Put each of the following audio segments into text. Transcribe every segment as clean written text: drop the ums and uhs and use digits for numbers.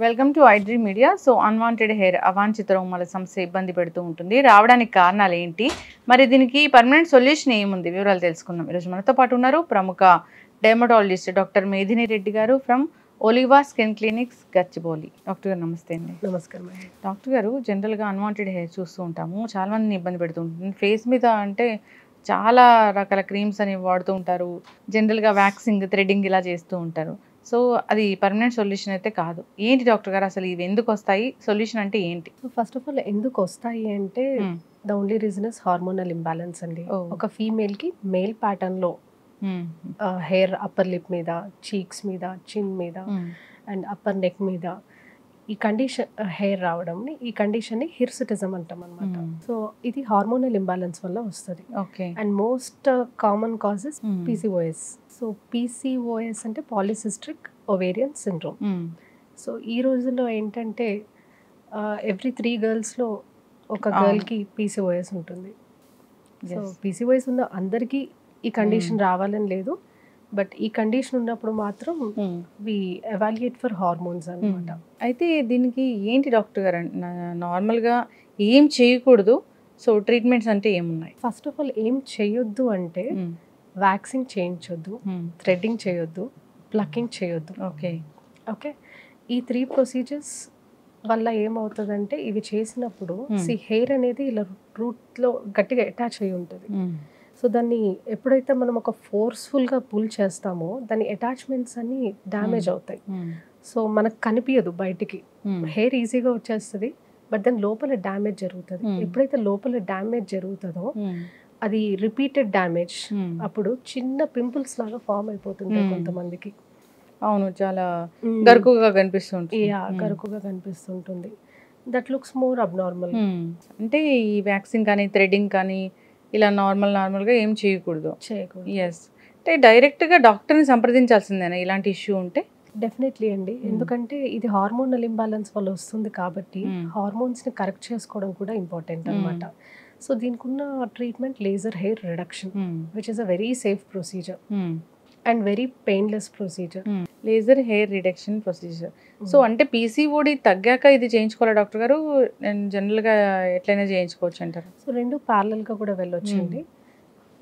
Welcome to iDream media. So unwanted hair అవాంఛిత రోమాల సమస్య ఇబ్బంది పెడుతూ ఉంటుంది. రావడానికి కారణాలు ఏంటి, మరి దీనికి పర్మనెంట్ సొల్యూషన్ ఏముంది, వివరాలు తెలుసుకుందాం. ఈరోజు మనతో పాటు ఉన్నారు ప్రముఖ డెర్మటాలజిస్ట్ డాక్టర్ మేధిని రెడ్డి గారు from ఒలివా skin clinics, Gachibowli. Doctor గారు నమస్తే అండి. నమస్కారం. డాక్టర్ గారు, జనరల్గా అన్వాంటెడ్ హెయిర్ చూస్తూ ఉంటాము, చాలా మందిని ఇబ్బంది పెడుతూ ఉంటుంది. ఫేస్ మీద అంటే చాలా రకాల క్రీమ్స్ అనేవి వాడుతూ ఉంటారు. జనరల్గా వ్యాక్సింగ్, థ్రెడ్డింగ్ ఇలా చేస్తూ ఉంటారు. సో అది పర్మనెంట్ సొల్యూషన్ అయితే కాదు. ఏంటి డాక్టర్ గారు, అసలు ఇవి ఎందుకు వస్తాయి, సొల్యూషన్ అంటే ఏంటి? ఫస్ట్ ఆఫ్ ఆల్ ఎందుకు వస్తాయి అంటే the only reason is hormonal imbalance అండి. ఒక ఫీమేల్ కి మేల్ ప్యాటర్న్ లో హెయిర్ అప్పర్ లిప్ మీద, చీక్స్ మీద, చిన్ మీద అండ్ అప్పర్ నెక్ మీద ఈ కండిషన్ హెయిర్ రావడం, ఈ కండిషన్ ని హిర్సుటిజం అంటాం అనమాట. సో ఇది హార్మోనల్ ఇంబ్యాలెన్స్ వల్ల వస్తుంది. And most common causes PCOS. So PCOS అంటే పాలిసిస్ట్రిక్ ఓవేరియన్ సిండ్రోమ్. సో ఈ రోజుల్లో ఏంటంటే ఎవ్రీ 3 గర్ల్స్లో ఒక గర్ల్కి పీసీఓఎస్ ఉంటుంది. సో పీసీఓఎస్ ఉన్న అందరికీ ఈ కండిషన్ రావాలని లేదు, బట్ ఈ కండిషన్ ఉన్నప్పుడు మాత్రం వి ఎవాల్యుయేట్ ఫర్ హార్మోన్స్ అనమాట. అయితే దీనికి ఏంటి డాక్టర్ గారు, నార్మల్గా ఏం చేయకూడదు, సో ట్రీట్మెంట్స్ అంటే ఏమున్నాయి? ఫస్ట్ ఆఫ్ ఆల్ ఏం చేయొద్దు అంటే వ్యాక్సింగ్ చేయించొద్దు, థ్రెడ్డింగ్ చేయొద్దు, ప్లక్కింగ్ చేయొద్దు. ఓకే ఈ 3 ప్రొసీజర్స్ వల్ల ఏమవుతుందంటే ఇవి చేసినప్పుడు హెయిర్ అనేది ఇలా రూట్లో గట్టిగా అటాచ్ అయి ఉంటుంది. సో దాన్ని ఎప్పుడైతే మనం ఒక ఫోర్స్ఫుల్గా పుల్ చేస్తామో దాని అటాచ్మెంట్స్ అన్ని డ్యామేజ్ అవుతాయి. సో మనకు కనిపించదు బయటికి, హెయిర్ ఈజీగా వచ్చేస్తుంది, బట్ దాని లోపల డ్యామేజ్ జరుగుతుంది. ఎప్పుడైతే లోపల డ్యామేజ్ జరుగుతుందో అది రిపీటెడ్ డ్యామేజ్, అప్పుడు చిన్న పింపుల్స్ లాగా ఫామ్ అయిపోతుంటాయి కొంతమందికి. అవును, చాలా గరుకుగా కనిపిస్తుంది. గరుకుగా కనిపిస్తుంటుంది. That looks more abnormal. అంటే ఈ వ్యాక్సింగ్ కానీ థ్రెడ్డింగ్ కానీ ఇలా నార్మల్గా ఏం చేయకూడదు. ఎస్, అంటే డైరెక్ట్గా డాక్టర్ని సంప్రదించాల్సిందేనా ఇలాంటి ఇష్యూ ఉంటే? డెఫినెట్లీ అండి, ఎందుకంటే ఇది హార్మోనల్ ఇంబ్యాలెన్స్ వల్ల వస్తుంది కాబట్టి హార్మోన్స్ని కరెక్ట్ చేసుకోవడం కూడా ఇంపార్టెంట్ అనమాట. సో దీనికి ఉన్న treatment laser hair reduction, which is a very safe procedure and very painless procedure. Laser hair reduction procedure. So అంటే పీసీఓడి తగ్గాక ఇది చేయించుకోవాలా డాక్టర్ గారు, జనరల్గా ఎట్లయినా చేయించుకోవచ్చు అంటారు? సో 2 ప్యారలల్గా కూడా వెళ్ళొచ్చండి.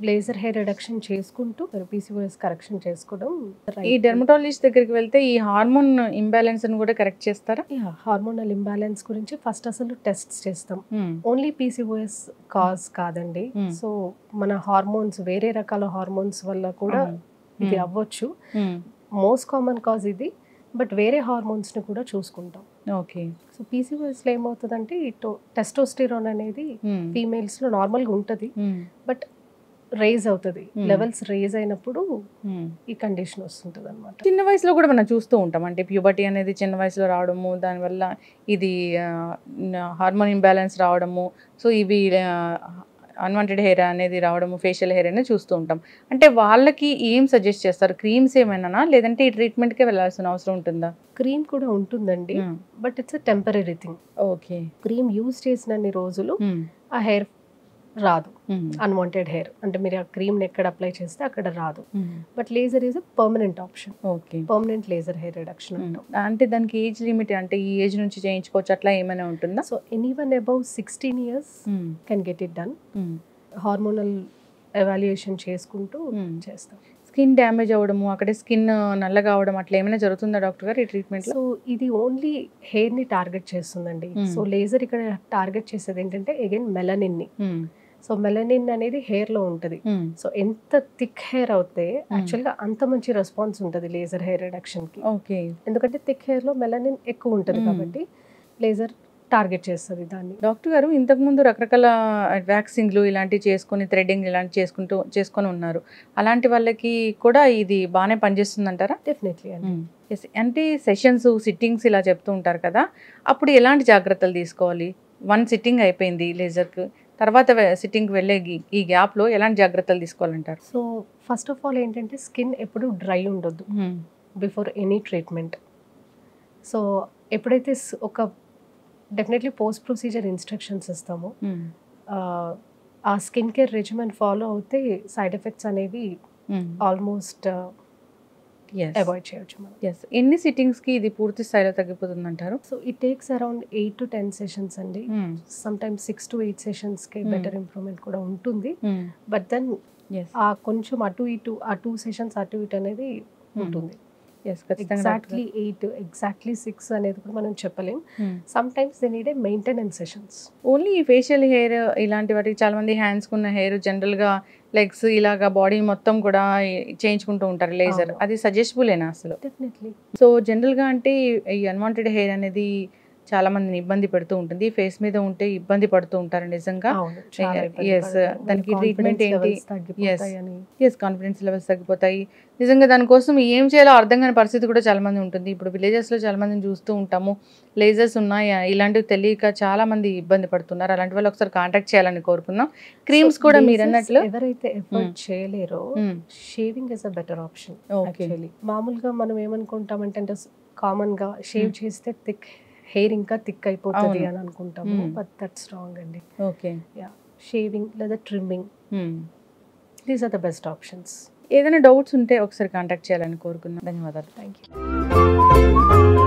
లేజర్ హెయిర్ రిడక్షన్ చేసుకుంటూ పీసీఓఎస్ కరెక్షన్ చేసుకోవడం. ఈ డెర్మటాలజిస్ట్ దగ్గరికి వెళ్తే ఈ హార్మోన్ ఇంబ్యాలెన్స్ ని కూడా కరెక్ట్ చేస్తారా? హార్మోనల్ ఇంబ్యాలెన్స్ గురించి ఫస్ట్ అసలు టెస్ట్స్ చేస్తాం. ఓన్లీ పీసీఓఎస్ కాజ్ కాదండి. సో మన హార్మోన్స్, వేరే రకాల హార్మోన్స్ వల్ల కూడా ఇది అవ్వచ్చు. మోస్ట్ కామన్ కాజ్ ఇది, బట్ వేరే హార్మోన్స్ ని కూడా చూసుకుంటాం. సో పీసీఓఎస్ లో ఏమవుతుందంటే టెస్టోస్టిరాన్ అనేది ఫీమేల్స్ లో నార్మల్ గా ఉంటది, బట్ రైజ్ అవుతుంది. లెవెల్స్ రైజ్ అయినప్పుడు ఈ కండిషన్ వస్తుంటది అనమాట. చిన్న వయసులో కూడా మనం చూస్తూ ఉంటాం, అంటే ప్యూబర్టీ అనేది చిన్న వయసులో రావడము, దానివల్ల ఇది హార్మోన్ ఇంబ్యాలెన్స్ రావడము, సో ఇవి అన్వాంటెడ్ హెయిర్ అనేది రావడము, ఫేషియల్ హెయిర్ అనేది చూస్తూ ఉంటాం. అంటే వాళ్ళకి ఏం సజెస్ట్ చేస్తారు? క్రీమ్స్ ఏమైనా, లేదంటే ఈ ట్రీట్మెంట్కే వెళ్ళాల్సిన అవసరం ఉంటుందా? క్రీమ్ కూడా ఉంటుందండి, but it's a temporary thing. Cream use చేసినన్ని రోజులు ఆ హెయిర్ రాదు, అన్వాంటెడ్ హెయిర్. అంటే మీరు ఆ క్రీమ్ ఎక్కడ అప్లై చేస్తే అక్కడ రాదు, but laser is a permanent option. Permanent laser hair reduction అంటాం. అంటే దానికి ఏజ్ లిమిట్, అంటే ఈ ఏజ్ నుంచి చేయించుకోవచ్చు అట్లా ఏమైనా ఉంటుందా? So anyone above 16 years can get it done. Hormonal evaluation చేసుకుంటూ చేస్తాం. స్కిన్ డ్యామేజ్ అవ్వడము, అక్కడ స్కిన్ నల్లగా అవడం అట్లా ఏమైనా జరుగుతుందా డాక్టర్ గారు ఈ ట్రీట్మెంట్? సో ఇది ఓన్లీ హెయిర్ ని టార్గెట్ చేస్తుందండి. సో లేజర్ ఇక్కడ టార్గెట్ చేసేది ఏంటంటే అగైన్ మెలనిన్ ని. సో మెలనిన్ అనేది హెయిర్ లో ఉంటుంది. సో ఎంత థిక్ హెయిర్ అవుతే యాక్చువల్ గా అంత మంచి రెస్పాన్స్ ఉంటుంది లేజర్ హెయిర్ రిడక్షన్ కి. ఎందుకంటే థిక్ హెయిర్ లో మెలనిన్ ఎక్కువ ఉంటుంది కాబట్టి లేజర్ టార్గెట్ చేస్తుంది దాన్ని. డాక్టర్ గారు, ఇంతకుముందు రకరకాల వ్యాక్సింగ్లు ఇలాంటివి చేసుకుని, థ్రెడ్డింగ్ ఇలాంటివి చేసుకొని ఉన్నారు. అలాంటి వాళ్ళకి కూడా ఇది బాగానే పనిచేస్తుంది అంటారా? డెఫినెట్లీ అండి. అంటే సెషన్స్, సిట్టింగ్స్ ఇలా చెప్తూ ఉంటారు కదా, అప్పుడు ఎలాంటి జాగ్రత్తలు తీసుకోవాలి? 1 సిట్టింగ్ అయిపోయింది లేజర్కి, తర్వాత సిట్టింగ్కి వెళ్ళే ఈ గ్యాప్లో ఎలాంటి జాగ్రత్తలు తీసుకోవాలంటారు? సో ఫస్ట్ ఆఫ్ ఆల్ ఏంటంటే స్కిన్ ఎప్పుడు డ్రై ఉండొద్దు బిఫోర్ ఎనీ ట్రీట్మెంట్. సో ఎప్పుడైతే ఒక డెఫినెట్లీ పోస్ట్ ప్రొసీజర్ ఇన్స్ట్రక్షన్స్ ఇస్తాము, ఆ స్కిన్ కేర్ రెజిమెన్ ఫాలో అవుతే సైడ్ ఎఫెక్ట్స్ అనేవి ఆల్మోస్ట్ అవాయిడ్ చేయొచ్చు మనం. ఎన్ని సిట్టింగ్స్ కి ఇది పూర్తి స్థాయిలో తగ్గిపోతుంది అంటారు? So it takes around 8 to 10 sessions అండి. సమ్ టైమ్స్ 6 to 8 సెషన్స్ కి బెటర్ ఇంప్రూవ్మెంట్ కూడా ఉంటుంది. బట్ దెన్ ఆ కొంచెం అటు ఇటు ఆ 2 సెషన్స్ అటు ఇటు అనేది ఉంటుంది. ఎగ్జాక్ట్లీ 8 ఎగ్జాక్ట్లీ 6 అనేది కూడా మనం చెప్పలేం. Some times they need a maintenance sessions. Only ఈ ఫేషియల్ హెయిర్ ఇలాంటి వాటికి చాలా మంది హ్యాండ్స్ కున్న హెయిర్ జనరల్ గా లెగ్స్ ఇలాగా బాడీ మొత్తం కూడా చేయించుకుంటూ ఉంటారు లేజర్. అది సజెస్టబులేనా అసలు? డెఫినెట్లీ. సో జనరల్ గా అంటే ఈ అన్వాంటెడ్ హెయిర్ అనేది చాలా మందిని ఇబ్బంది పెడుతూ ఉంటుంది. ఫేస్ మీద ఉంటే ఇబ్బంది పడుతూ ఉంటారు నిజంగా. దానికి ట్రీట్మెంట్ ఏంటి? కాన్ఫిడెన్స్ లెవెల్స్ తగ్గిపోతాయి. నిజంగా దానికోసం ఏం చేయాలో అర్థం కాని పరిస్థితి కూడా చాలా మంది ఉంటుంది. ఇప్పుడు విలేజెస్ లో చాలా మందిని చూస్తూ ఉంటాము, లేజర్స్ ఉన్నాయా ఇలాంటివి తెలియక చాలా మంది ఇబ్బంది పడుతున్నారు. అలాంటి వాళ్ళు ఒకసారి కాంటాక్ట్ చేయాలని కోరుకుందాం. క్రీమ్స్ కూడా మీరు అన్నట్లు ఎవరైతే ఎఫర్ట్ చేయలేరో shaving is a better option. మామూలుగా మనం ఏమనుకుంటామంటే కామన్ గా షేవ్ చేస్తే థిక్ హెయిర్ ఇంకా థిక్ అయిపోతుంది అని అనుకుంటాము. బట్ దట్స్ రాంగ్ అండి. షేవింగ్ లేదా trimming, these are the best options. ఏదైనా డౌట్స్ ఉంటే ఒకసారి కాంటాక్ట్ చేయాలని కోరుకుందాం. ధన్యవాదాలు. Thank you.